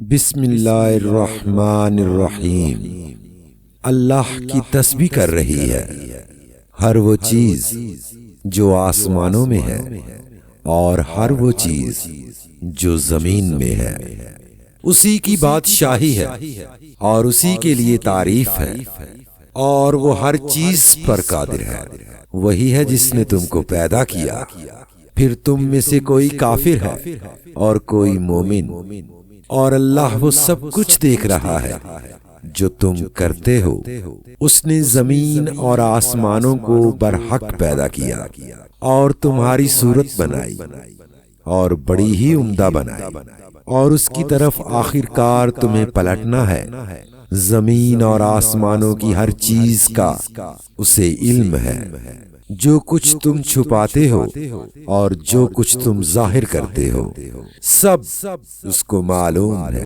بسم اللہ الرحمن الرحیم۔ اللہ کی تسبیح کر رہی ہے ہر وہ چیز جو آسمانوں میں ہے اور ہر وہ چیز جو زمین میں ہے۔ اسی کی بادشاہی ہے اور اسی کے لیے تعریف ہے، اور وہ ہر چیز پر قادر ہے۔ وہی ہے جس نے تم کو پیدا کیا، پھر تم میں سے کوئی کافر ہے اور کوئی مومن، اور اللہ وہ سب کچھ دیکھ رہا ہے جو تم کرتے ہو۔ اس نے زمین اور آسمانوں کو برحق پیدا کیا اور تمہاری صورت بنائی اور بڑی ہی عمدہ بنائی، اور اس کی طرف آخر کار تمہیں پلٹنا ہے۔ زمین اور آسمانوں کی ہر چیز کا اسے علم ہے، جو کچھ تم چھپاتے ہو اور جو کچھ تم ظاہر کرتے ہو، سب اس کو معلوم ہے۔